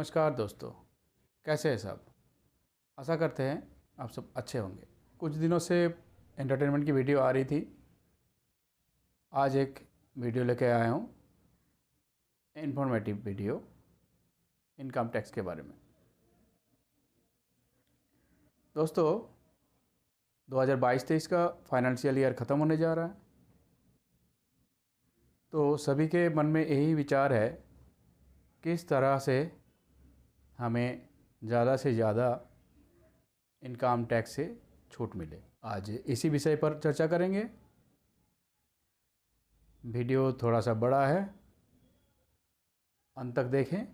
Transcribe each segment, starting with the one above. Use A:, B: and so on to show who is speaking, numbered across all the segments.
A: नमस्कार दोस्तों, कैसे हैं सब। आशा करते हैं आप सब अच्छे होंगे। कुछ दिनों से एंटरटेनमेंट की वीडियो आ रही थी। आज एक वीडियो लेके आया हूँ, इन्फॉर्मेटिव वीडियो इनकम टैक्स के बारे में। दोस्तों, 2022-23 का फाइनेंशियल ईयर ख़त्म होने जा रहा है, तो सभी के मन में यही विचार है किस तरह से हमें ज़्यादा से ज़्यादा इनकम टैक्स से छूट मिले। आज इसी विषय पर चर्चा करेंगे। वीडियो थोड़ा सा बड़ा है, अंत तक देखें।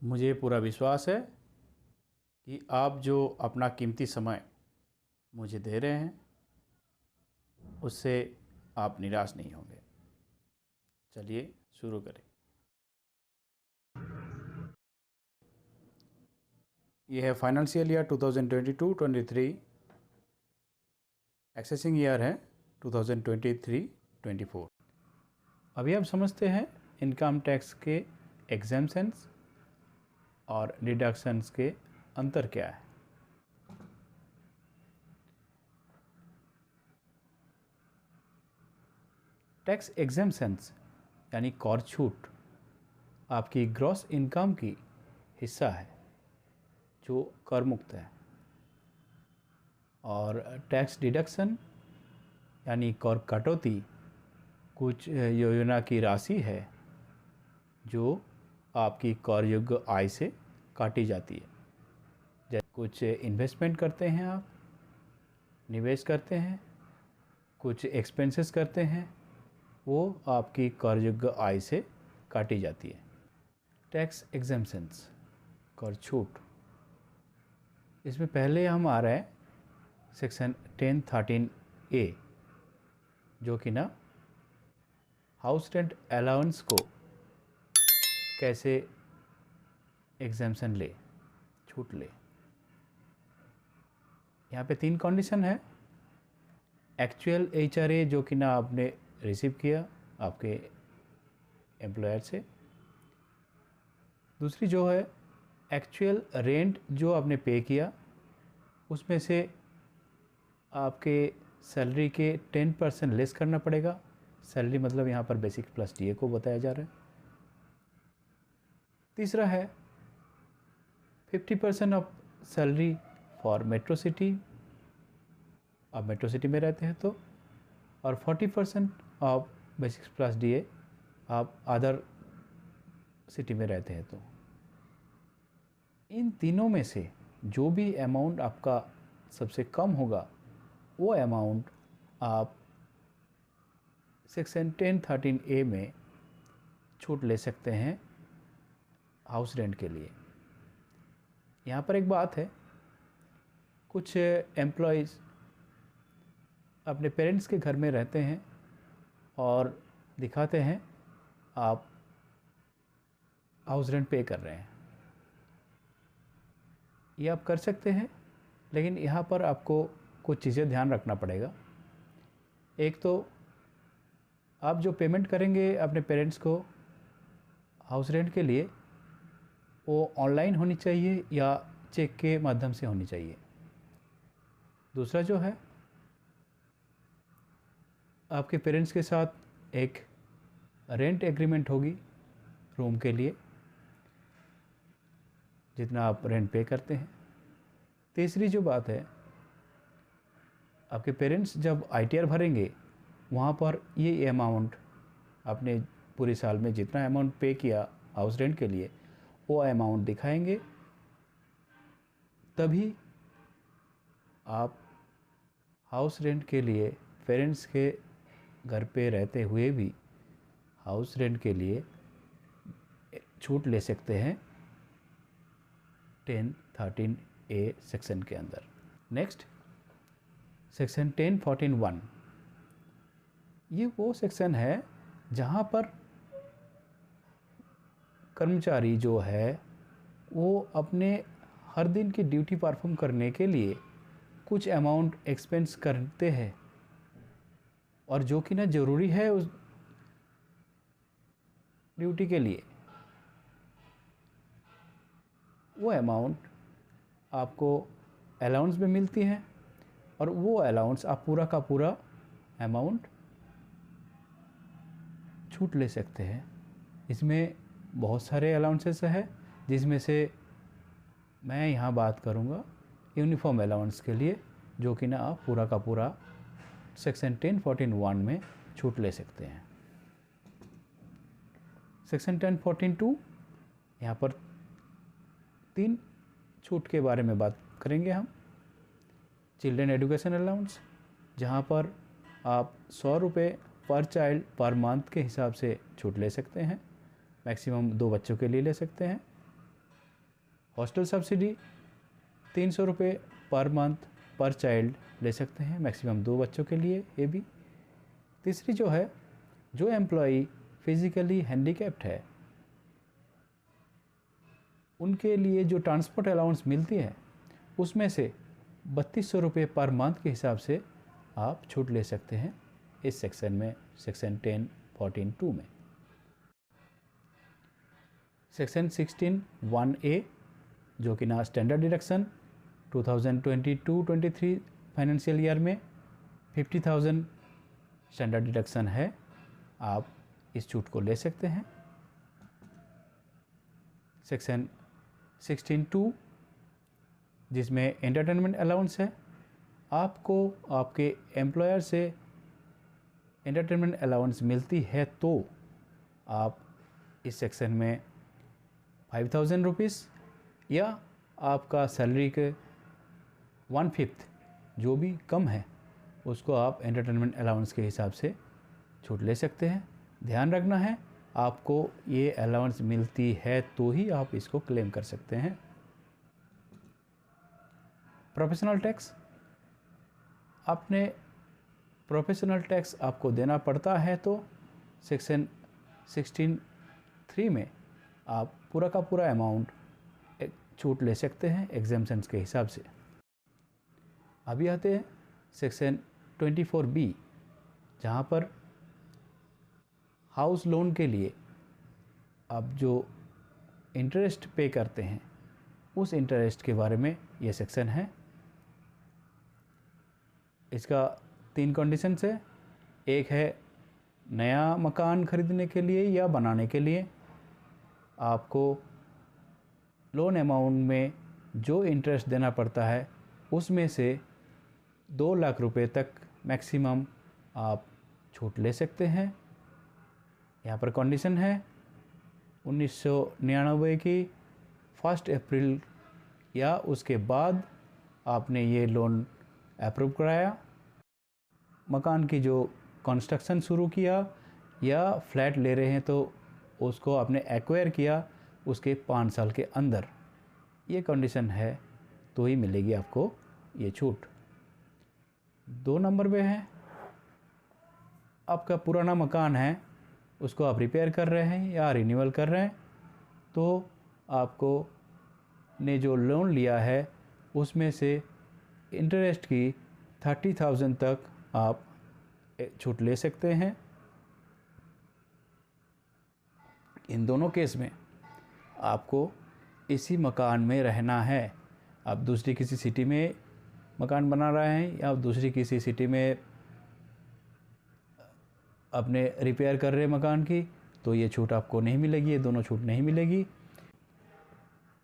A: मुझे पूरा विश्वास है कि आप जो अपना कीमती समय मुझे दे रहे हैं उससे आप निराश नहीं होंगे। चलिए शुरू करें। यह है फाइनेंशियल ईयर 2022-23, एक्सेसिंग ईयर है 2023-24। अभी हम समझते हैं इनकम टैक्स के एग्जेम्पशंस और डिडक्शंस के अंतर क्या है। टैक्स एग्जेम्पशंस यानी कर छूट आपकी ग्रॉस इनकम की हिस्सा है जो कर मुक्त है, और टैक्स डिडक्शन यानी कर कटौती कुछ योजना की राशि है जो आपकी कर योग्य आय से काटी जाती है। जैसे कुछ इन्वेस्टमेंट करते हैं, आप निवेश करते हैं, कुछ एक्सपेंसेस करते हैं, वो आपकी कर योग्य आय से काटी जाती है। टैक्स एग्जेम्पशंस, कर छूट, इसमें पहले हम आ रहे हैं सेक्शन 1013A, जो कि ना हाउस रेंट अलाउंस को कैसे एग्जेम्पशन ले, छूट ले। यहाँ पे 3 कंडीशन है। एक्चुअल HRA जो कि ना आपने रिसीव किया आपके एम्प्लॉयर से। दूसरी जो है एक्चुअल रेंट जो आपने पे किया, उसमें से आपके सैलरी के 10% लेस करना पड़ेगा। सैलरी मतलब यहाँ पर बेसिक प्लस DA को बताया जा रहा है। तीसरा है 50% of salary for metro city, आप मेट्रो सिटी में रहते हैं तो, और 40% ऑफ बेसिक प्लस DA आप अदर सिटी में रहते हैं तो। इन तीनों में से जो भी अमाउंट आपका सबसे कम होगा वो अमाउंट आप सेक्शन 1013A में छूट ले सकते हैं हाउस रेंट के लिए। यहाँ पर एक बात है, कुछ एम्प्लॉयज़ अपने पेरेंट्स के घर में रहते हैं और दिखाते हैं आप हाउस रेंट पे कर रहे हैं। ये आप कर सकते हैं, लेकिन यहाँ पर आपको कुछ चीज़ें ध्यान रखना पड़ेगा। एक तो आप जो पेमेंट करेंगे अपने पेरेंट्स को हाउस रेंट के लिए, वो ऑनलाइन होनी चाहिए या चेक के माध्यम से होनी चाहिए। दूसरा जो है, आपके पेरेंट्स के साथ एक रेंट एग्रीमेंट होगी रूम के लिए, जितना आप रेंट पे करते हैं। तीसरी जो बात है, आपके पेरेंट्स जब ITR भरेंगे वहाँ पर ये अमाउंट आपने पूरे साल में जितना अमाउंट पे किया हाउस रेंट के लिए वो अमाउंट दिखाएंगे, तभी आप हाउस रेंट के लिए पेरेंट्स के घर पे रहते हुए भी हाउस रेंट के लिए छूट ले सकते हैं 1013A सेक्शन के अंदर। नेक्स्ट सेक्शन 1014(1), ये वो सेक्शन है जहाँ पर कर्मचारी जो है वो अपने हर दिन की ड्यूटी परफॉर्म करने के लिए कुछ अमाउंट एक्सपेंस करते हैं, और जो कि ना ज़रूरी है उस ड्यूटी के लिए। वो अमाउंट आपको अलाउंस में मिलती है और वो अलाउंस आप पूरा का पूरा अमाउंट छूट ले सकते हैं। इसमें बहुत सारे अलाउंसेस है, जिसमें से मैं यहाँ बात करूँगा यूनिफॉर्म अलाउंस के लिए, जो कि ना आप पूरा का पूरा सेक्शन 1014(1) में छूट ले सकते हैं। सेक्शन 1014(2) यहाँ पर 3 छूट के बारे में बात करेंगे हम। चिल्ड्रन एजुकेशन अलाउंस, जहाँ पर आप 100 रुपये पर चाइल्ड पर मंथ के हिसाब से छूट ले सकते हैं, मैक्सिमम 2 बच्चों के लिए ले सकते हैं। हॉस्टल सब्सिडी 300 रुपये पर मंथ पर चाइल्ड ले सकते हैं, मैक्सिमम 2 बच्चों के लिए। ये भी तीसरी जो है, जो एम्प्लॉई फिजिकली हैंडीकैप्ड है उनके लिए जो ट्रांसपोर्ट अलाउंस मिलती है उसमें से 3200 रुपये पर मंथ के हिसाब से आप छूट ले सकते हैं इस सेक्शन में, सेक्शन 1014(2) में। सेक्शन 16(1)(a), जो कि ना स्टैंडर्ड डिडक्शन 2022-23 फाइनेंशियल ईयर में 50,000 स्टैंडर्ड डिडक्शन है, आप इस छूट को ले सकते हैं। सेक्शन 16(2), जिसमें एंटरटेनमेंट अलाउंस है, आपको आपके एम्प्लॉयर से एंटरटेनमेंट अलाउंस मिलती है तो आप इस सेक्शन में 5,000 रुपीज़ या आपका सैलरी के 1/5 जो भी कम है उसको आप एंटरटेनमेंट अलाउंस के हिसाब से छूट ले सकते हैं। ध्यान रखना है, आपको ये अलाउंस मिलती है तो ही आप इसको क्लेम कर सकते हैं। प्रोफेशनल टैक्स, आपने प्रोफेशनल टैक्स आपको देना पड़ता है तो सेक्शन 16(3) में आप पूरा का पूरा अमाउंट छूट ले सकते हैं एग्जेम्पशंस के हिसाब से। अभी आते हैं सेक्शन 24(b), जहाँ पर हाउस लोन के लिए आप जो इंटरेस्ट पे करते हैं उस इंटरेस्ट के बारे में ये सेक्शन है। इसका 3 कंडीशंस है। एक है, नया मकान खरीदने के लिए या बनाने के लिए आपको लोन अमाउंट में जो इंटरेस्ट देना पड़ता है उसमें से 2 लाख रुपए तक मैक्सिमम आप छूट ले सकते हैं। यहाँ पर कंडीशन है 1999 की 1 अप्रैल या उसके बाद आपने ये लोन अप्रूव कराया, मकान की जो कंस्ट्रक्शन शुरू किया या फ्लैट ले रहे हैं तो उसको आपने एक्वायर किया उसके 5 साल के अंदर, ये कंडीशन है तो ही मिलेगी आपको ये छूट। 2 नंबर पे है, आपका पुराना मकान है उसको आप रिपेयर कर रहे हैं या रिन्यूअल कर रहे हैं तो आपको ने जो लोन लिया है उसमें से इंटरेस्ट की 30,000 तक आप छूट ले सकते हैं। इन दोनों केस में आपको इसी मकान में रहना है। आप दूसरी किसी सिटी में मकान बना रहे हैं या दूसरी किसी सिटी में अपने रिपेयर कर रहे मकान की तो ये छूट आपको नहीं मिलेगी, ये दोनों छूट नहीं मिलेगी।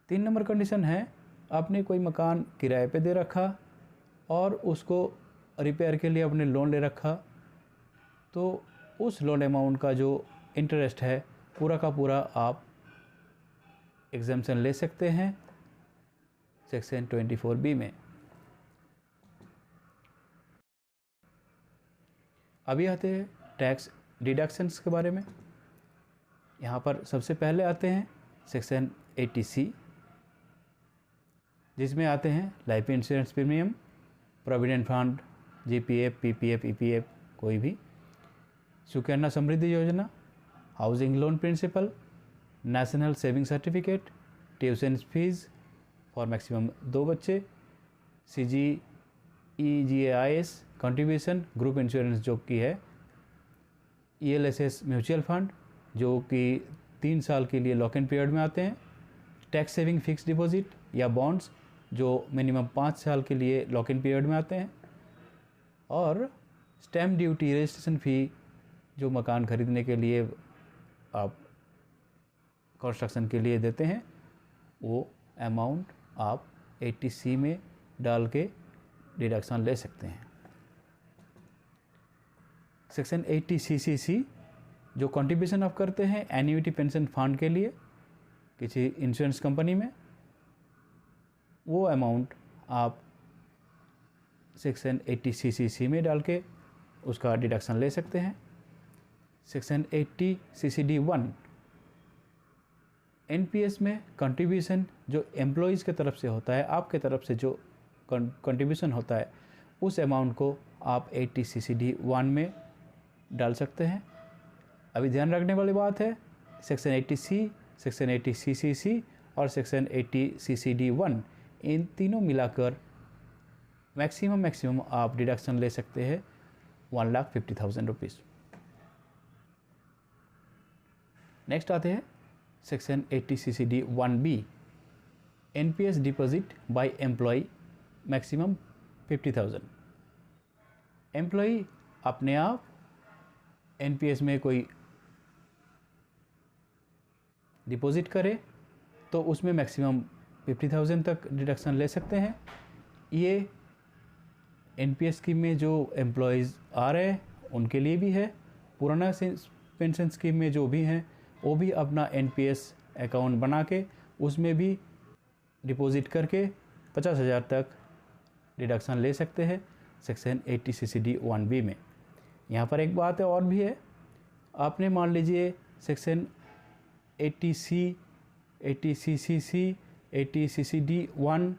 A: 3 नंबर कंडीशन है, आपने कोई मकान किराए पे दे रखा और उसको रिपेयर के लिए आपने लोन ले रखा तो उस लोन अमाउंट का जो इंटरेस्ट है पूरा का पूरा आप एग्जेम्पशन ले सकते हैं सेक्शन 24(b) में। अभी आते हैं टैक्स डिडक्शंस के बारे में। यहाँ पर सबसे पहले आते हैं सेक्शन 80(c), जिसमें आते हैं life insurance premium, provident fund, GPF, PPF, EPF कोई भी, Sukanya Samriddhi Yojana, housing loan principal, national saving certificate, tuition fees for maximum 2 बच्चे, CGEGAIS कंट्रीब्यूशन, ग्रुप इंश्योरेंस जो कि है, ELSS म्यूचुअल फंड जो कि 3 साल के लिए लॉक इन पीरियड में आते हैं, टैक्स सेविंग फिक्स डिपॉजिट या बॉन्ड्स जो मिनिमम 5 साल के लिए लॉक इन पीरियड में आते हैं, और स्टैम्प ड्यूटी रजिस्ट्रेशन फ़ी जो मकान ख़रीदने के लिए आप कंस्ट्रक्शन के लिए देते हैं, वो अमाउंट आप 80C में डाल के डिडक्शन ले सकते हैं। सेक्शन 80CCC जो कंट्रीब्यूशन आप करते हैं एन्युटी पेंशन फंड के लिए किसी इंश्योरेंस कंपनी में, वो अमाउंट आप सेक्शन 80CCC में डाल के उसका डिडक्शन ले सकते हैं। सेक्शन 80CCD1 NPS में कंट्रीब्यूशन जो एम्प्लॉयज़ की तरफ से होता है, आपके तरफ से जो कंट्रीब्यूशन होता है, उस अमाउंट को आप 80CCD1 में डाल सकते हैं। अभी ध्यान रखने वाली बात है, सेक्शन 80C, सेक्शन 80CCC और सेक्शन 80CCD1 इन तीनों मिलाकर मैक्सिमम आप डिडक्शन ले सकते हैं 1,50,000 रुपीज़। नेक्स्ट आते हैं section 80CCD1B NPS deposit by employ maximum 50,000। Employ अपने आप NPS में कोई डिपॉजिट करे तो उसमें मैक्सिमम 50,000 तक डिडक्शन ले सकते हैं। ये NPS स्कीम में जो एम्प्लॉयज़ आ रहे हैं उनके लिए भी है, पुराना पेंशन स्कीम में जो भी हैं वो भी अपना NPS अकाउंट बना के उसमें भी डिपॉजिट करके 50,000 तक डिडक्शन ले सकते हैं सेक्शन 80CCD1B में। यहाँ पर एक बात और भी है, आपने मान लीजिए सेक्शन 80C, 80CCC, 80CCD1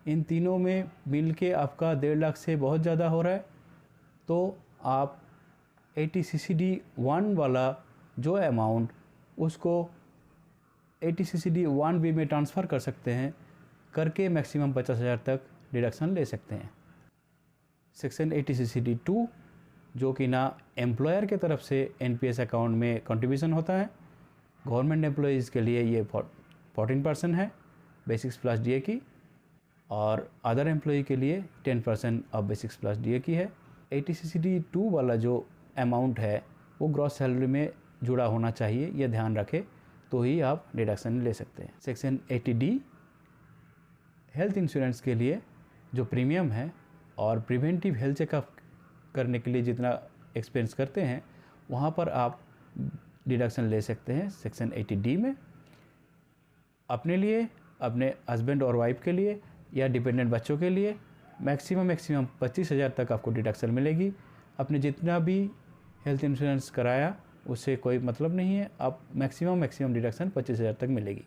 A: इन तीनों में मिल के आपका 1.5 लाख से बहुत ज़्यादा हो रहा है, तो आप 80CCD1 वाला जो अमाउंट उसको 80CCD1B में ट्रांसफ़र कर सकते हैं, करके मैक्सिमम 50,000 तक डिडक्शन ले सकते हैं। सेक्शन 80CCD2 जो कि ना एम्प्लॉयर के तरफ से NPS अकाउंट में कंट्रीब्यूशन होता है, गवर्नमेंट एम्प्लॉयज़ के लिए ये 14% है बेसिक्स प्लस DA की, और अदर एम्प्लॉय के लिए 10% ऑफ बेसिक्स प्लस DA की है। 80CCD2 वाला जो अमाउंट है वो ग्रॉस सैलरी में जुड़ा होना चाहिए, यह ध्यान रखें तो ही आप डिडक्शन ले सकते हैं। सेक्शन 80D हेल्थ इंश्योरेंस के लिए जो प्रीमियम है और प्रिवेंटिव हेल्थ चेकअप करने के लिए जितना एक्सपेंस करते हैं, वहाँ पर आप डिडक्शन ले सकते हैं सेक्शन 80D में। अपने लिए, अपने हस्बैंड और वाइफ के लिए या डिपेंडेंट बच्चों के लिए मैक्सिमम 25,000 तक आपको डिडक्शन मिलेगी। आपने जितना भी हेल्थ इंश्योरेंस कराया उससे कोई मतलब नहीं है, आप मैक्सिमम डिडक्शन 25,000 तक मिलेगी।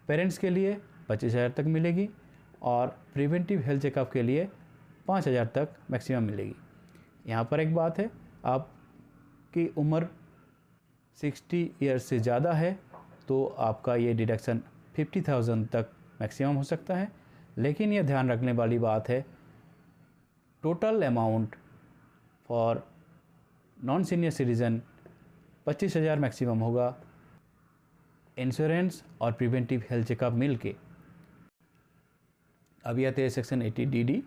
A: पेरेंट्स के लिए 25,000 तक मिलेगी और प्रिवेंटिव हेल्थ चेकअप के लिए 5,000 तक मैक्सिमम मिलेगी। यहाँ पर एक बात है, आपकी उम्र 60 ईयर्स से ज़्यादा है तो आपका ये डिडक्शन 50,000 तक मैक्सिमम हो सकता है, लेकिन यह ध्यान रखने वाली बात है, total amount for non senior citizen 25,000 maximum होगा, इंश्योरेंस और प्रिवेंटिव हेल्थ चेकअप मिल के। अभी आते हैं section 80DD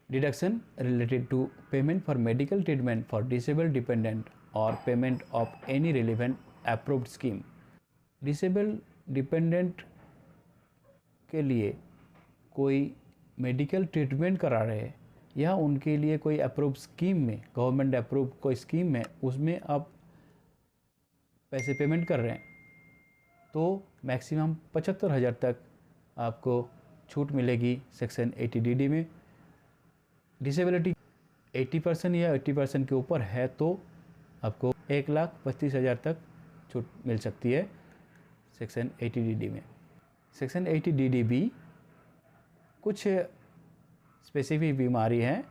A: deduction related to payment for medical treatment for disabled dependent और payment of any relevant approved scheme. Disabled dependent के लिए कोई मेडिकल ट्रीटमेंट करा रहे हैं या उनके लिए कोई अप्रूव स्कीम में, गवर्नमेंट अप्रूव कोई स्कीम में, उसमें आप पैसे पेमेंट कर रहे हैं तो मैक्सिमम 75,000 तक आपको छूट मिलेगी सेक्शन 80DD में। डिसेबिलिटी 80% या 80% के ऊपर है तो आपको 1,25,000 तक छूट मिल सकती है सेक्शन 80DD में। सेक्शन 80DDB कुछ स्पेसिफिक बीमारी हैं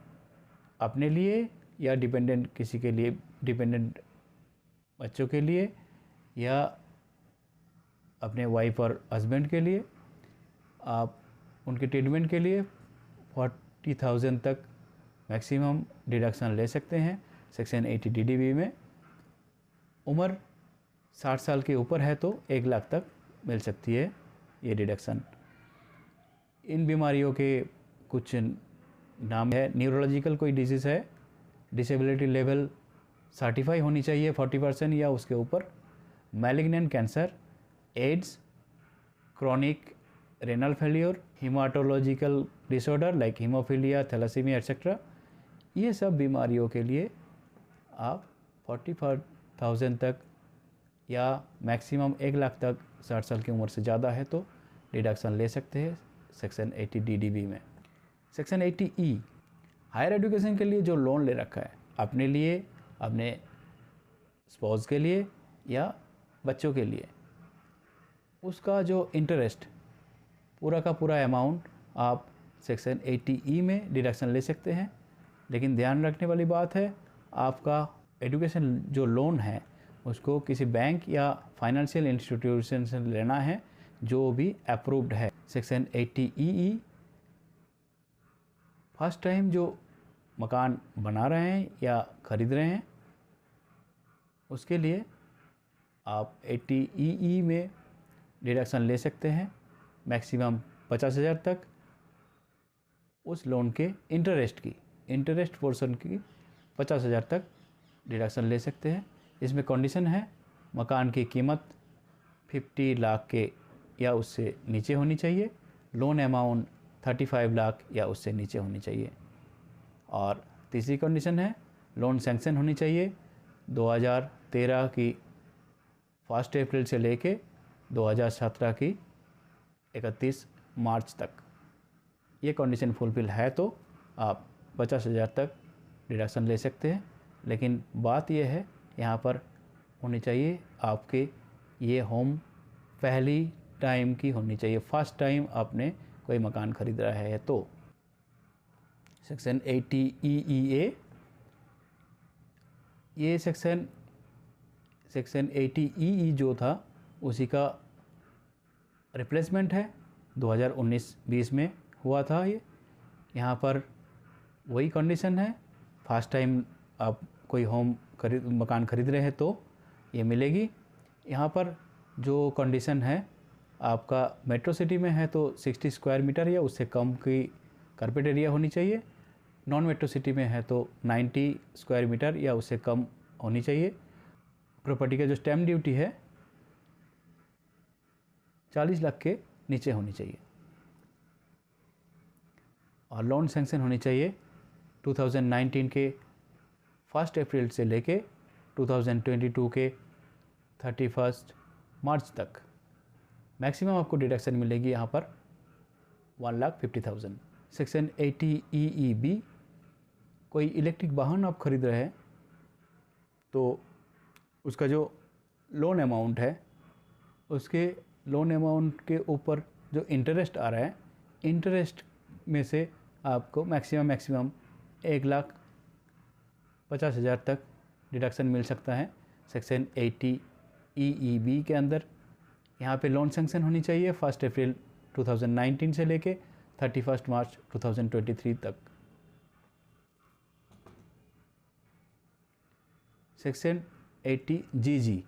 A: अपने लिए या डिपेंडेंट किसी के लिए, डिपेंडेंट बच्चों के लिए या अपने वाइफ और हस्बैंड के लिए, आप उनके ट्रीटमेंट के लिए 40,000 तक मैक्सिमम डिडक्शन ले सकते हैं सेक्शन 80DDB में। उम्र 60 साल के ऊपर है तो 1 लाख तक मिल सकती है ये डिडक्शन। इन बीमारियों के कुछ नाम है। न्यूरोलॉजिकल कोई डिजीज़ है, डिसेबिलिटी लेवल सर्टिफाई होनी चाहिए 40% या उसके ऊपर। Malignant cancer, AIDS, chronic renal failure, haematological disorder like haemophilia, thalassaemia etcetera, ये सब बीमारियों के लिए आप 45,000 तक या मैक्सिमम 1 लाख तक 60 साल की उम्र से ज़्यादा है तो डिडक्शन ले सकते हैं सेक्शन 80 DDB में। सेक्शन 80E हायर एजुकेशन के लिए जो लोन ले रखा है अपने लिए, अपने स्पाउस के लिए या बच्चों के लिए, उसका जो इंटरेस्ट पूरा का पूरा अमाउंट आप सेक्शन 80E में डिडक्शन ले सकते हैं। लेकिन ध्यान रखने वाली बात है, आपका एजुकेशन जो लोन है उसको किसी बैंक या फाइनेंशियल इंस्टीट्यूशन से लेना है जो भी अप्रूव्ड है। सेक्शन 80EE फर्स्ट टाइम जो मकान बना रहे हैं या ख़रीद रहे हैं उसके लिए आप 80EE में डिडक्शन ले सकते हैं मैक्सिमम 50,000 तक। उस लोन के इंटरेस्ट पोर्शन की 50,000 तक डिडक्शन ले सकते हैं। इसमें कंडीशन है मकान की कीमत 50 लाख के या उससे नीचे होनी चाहिए, लोन अमाउंट 35 लाख या उससे नीचे होनी चाहिए। और तीसरी कंडीशन है लोन सैंक्शन होनी चाहिए 2013 की 1 अप्रैल से लेके 2017 की 31 मार्च तक। ये कंडीशन फुलफिल है तो आप 50,000 तक डिडक्शन ले सकते हैं। लेकिन बात यह है यहाँ पर होनी चाहिए आपके ये होम पहली टाइम की होनी चाहिए, फर्स्ट टाइम आपने कोई मकान खरीद रहा है तो। सेक्शन 80EEA ये सेक्शन 80EE जो था उसी का रिप्लेसमेंट है, 2019-20 में हुआ था ये। यहाँ पर वही कंडीशन है, फर्स्ट टाइम आप कोई मकान खरीद रहे हैं तो ये मिलेगी। यहाँ पर जो कंडीशन है आपका मेट्रो सिटी में है तो 60 स्क्वायर मीटर या उससे कम की कारपेट एरिया होनी चाहिए। नॉन मेट्रो सिटी में है तो 90 स्क्वायर मीटर या उससे कम होनी चाहिए। प्रॉपर्टी का जो स्टैम्प ड्यूटी है 40 लाख के नीचे होनी चाहिए। और लोन सैंक्शन होनी चाहिए 2019 के 1 अप्रैल से लेके 2022 के 31 मार्च तक। मैक्सिमम आपको डिडक्शन मिलेगी यहाँ पर 1,50,000। सेक्शन 80EEB कोई इलेक्ट्रिक वाहन आप खरीद रहे हैं तो उसका जो लोन अमाउंट है उसके लोन अमाउंट के ऊपर जो इंटरेस्ट आ रहा है, इंटरेस्ट में से आपको मैक्सिमम 1,50,000 तक डिडक्शन मिल सकता है सेक्शन 80EEB के अंदर। यहाँ पे लोन सैंक्शन होनी चाहिए 1 अप्रैल 2019 से लेके 31 मार्च 2023 तक। सेक्शन 80GG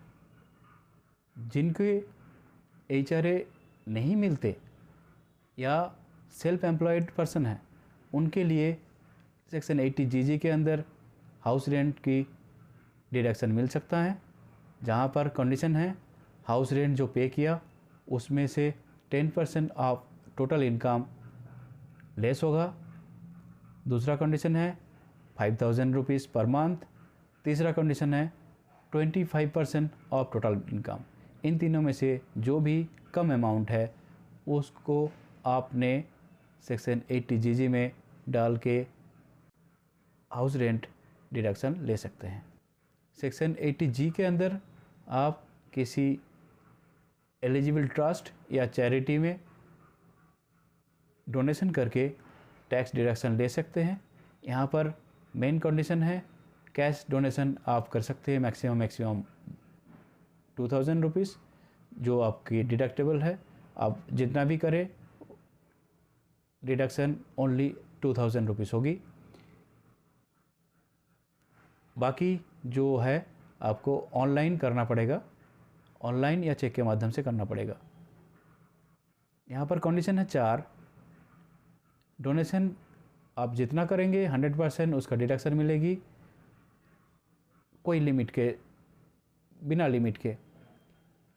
A: जिनके HRA नहीं मिलते या सेल्फ एम्प्लॉयड पर्सन है उनके लिए सेक्शन 80GG के अंदर हाउस रेंट की डिडक्शन मिल सकता है, जहाँ पर कंडीशन है हाउस रेंट जो पे किया उसमें से 10% ऑफ टोटल इनकम लेस होगा। दूसरा कंडीशन है 5,000 रुपीज़ पर मंथ। तीसरा कंडीशन है 25% ऑफ टोटल इनकम। इन तीनों में से जो भी कम अमाउंट है उसको आपने सेक्शन 80GG में डाल के हाउस रेंट डिडक्शन ले सकते हैं। सेक्शन 80G के अंदर आप किसी एलिजिबल ट्रस्ट या चैरिटी में डोनेशन करके टैक्स डिडक्शन ले सकते हैं। यहाँ पर मेन कंडीशन है कैश डोनेशन आप कर सकते हैं मैक्सिमम 2,000 रुपीज़ जो आपकी डिडक्टेबल है। आप जितना भी करें डिडक्शन ओनली 2,000 रुपीज़ होगी। बाकी जो है आपको ऑनलाइन करना पड़ेगा, ऑनलाइन या चेक के माध्यम से करना पड़ेगा। यहाँ पर कंडीशन है 4। डोनेशन आप जितना करेंगे 100% उसका डिडक्शन मिलेगी, कोई लिमिट के, बिना लिमिट के।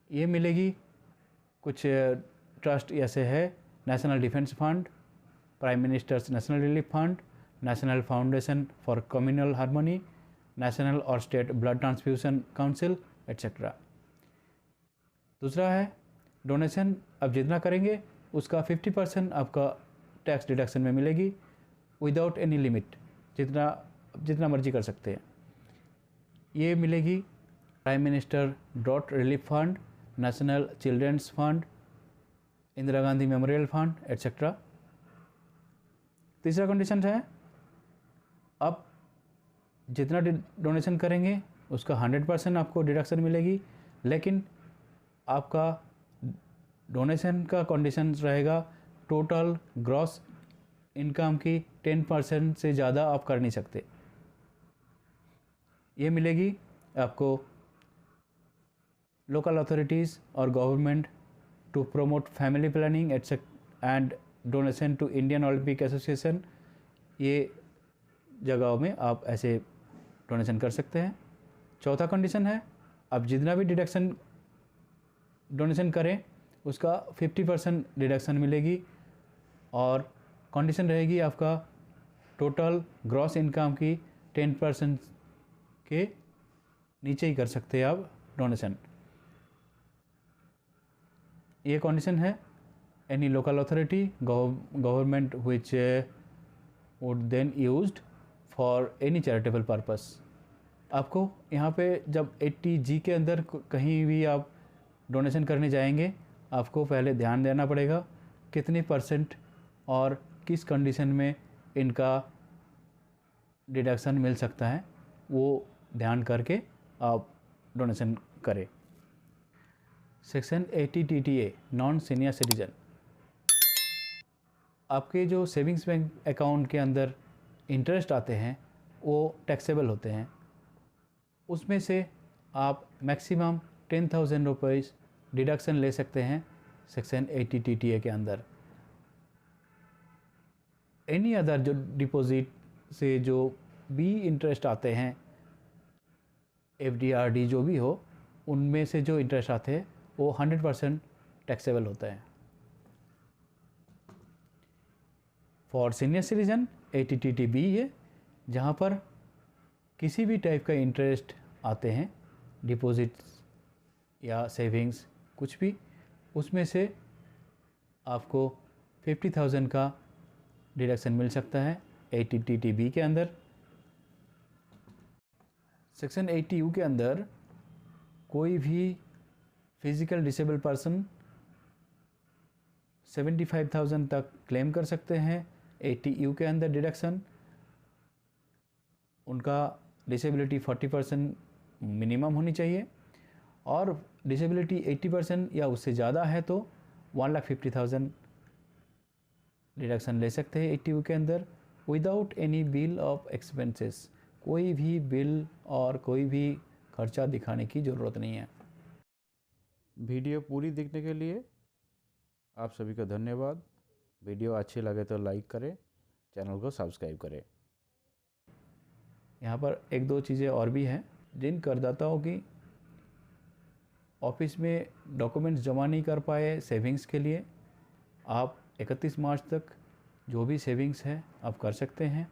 A: ये मिलेगी कुछ ट्रस्ट ऐसे है: national defence fund, prime minister's national relief fund, national foundation for communal harmony, national और state blood transfusion council etcetera. दूसरा है डोनेशन आप जितना करेंगे उसका 50% आपका टैक्स डिडक्शन में मिलेगी विदाउट एनी लिमिट, जितना मर्जी कर सकते हैं। ये मिलेगी prime minister drought relief fund, national children's fund, Indira Gandhi memorial fund etcetera. तीसरा कंडीशन है आप जितना डोनेशन करेंगे उसका 100% आपको डिडक्शन मिलेगी, लेकिन आपका डोनेशन का कंडीशन रहेगा टोटल ग्रॉस इनकम की 10% से ज़्यादा आप कर नहीं सकते। ये मिलेगी आपको लोकल अथॉरिटीज़ और government to promote family planning and donation to Indian Olympic association. ये जगहों में आप ऐसे डोनेशन कर सकते हैं। चौथा कंडीशन है आप जितना भी डोनेशन करें उसका 50% डिडक्शन मिलेगी, और कंडीशन रहेगी आपका टोटल ग्रॉस इनकम की 10% के नीचे ही कर सकते हैं आप डोनेशन। ये कंडीशन है any local authority government which would then used for any charitable purpose. आपको यहाँ पे जब 80G के अंदर कहीं भी आप डोनेशन करने जाएंगे, आपको पहले ध्यान देना पड़ेगा कितने % और किस कंडीशन में इनका डिडक्शन मिल सकता है, वो ध्यान करके आप डोनेशन करें। Section 80 TTA non senior citizen. आपके जो सेविंग्स बैंक अकाउंट के अंदर इंटरेस्ट आते हैं वो टैक्सेबल होते हैं। उसमें से आप मैक्सिमम 10,000 रुपीज़ डिडक्शन ले सकते हैं सेक्शन 80 TTA के अंदर। एनी अदर जो डिपॉजिट से जो भी इंटरेस्ट आते हैं, FD RD जो भी हो, उनमें से जो इंटरेस्ट आते हैं वो 100% टैक्सेबल होता है। फॉर सीनियर सिटीजन 80 TTB है, जहाँ पर किसी भी टाइप का इंटरेस्ट आते हैं, डिपॉजिट्स या सेविंग्स कुछ भी, उसमें से आपको 50,000 का डिडक्शन मिल सकता है 80 TTB के अंदर। सेक्शन 80U के अंदर कोई भी फिजिकल डिसेबल पर्सन 75,000 तक क्लेम कर सकते हैं 80U के अंदर डिडक्शन। उनका डिसेबिलिटी 40% मिनिमम होनी चाहिए, और डिसेबिलिटी 80% या उससे ज़्यादा है तो 1,50,000 डिडक्शन ले सकते हैं 80U के अंदर without any bill of expenses. कोई भी बिल और कोई भी खर्चा दिखाने की ज़रूरत नहीं है। वीडियो पूरी देखने के लिए आप सभी का धन्यवाद। वीडियो अच्छी लगे तो लाइक करें, चैनल को सब्सक्राइब करें। यहाँ पर 1-2 चीज़ें और भी हैं। जिन करदाताओं की ऑफिस में डॉक्यूमेंट्स जमा नहीं कर पाए सेविंग्स के लिए, आप 31 मार्च तक जो भी सेविंग्स है आप कर सकते हैं।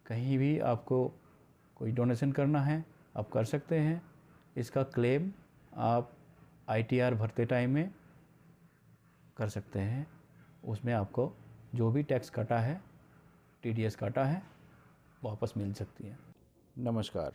A: कहीं भी आपको कोई डोनेशन करना है आप कर सकते हैं। इसका क्लेम आप ITR भरते टाइम में कर सकते हैं। उसमें आपको जो भी टैक्स कटा है, TDS काटा है, वापस मिल सकती है। नमस्कार।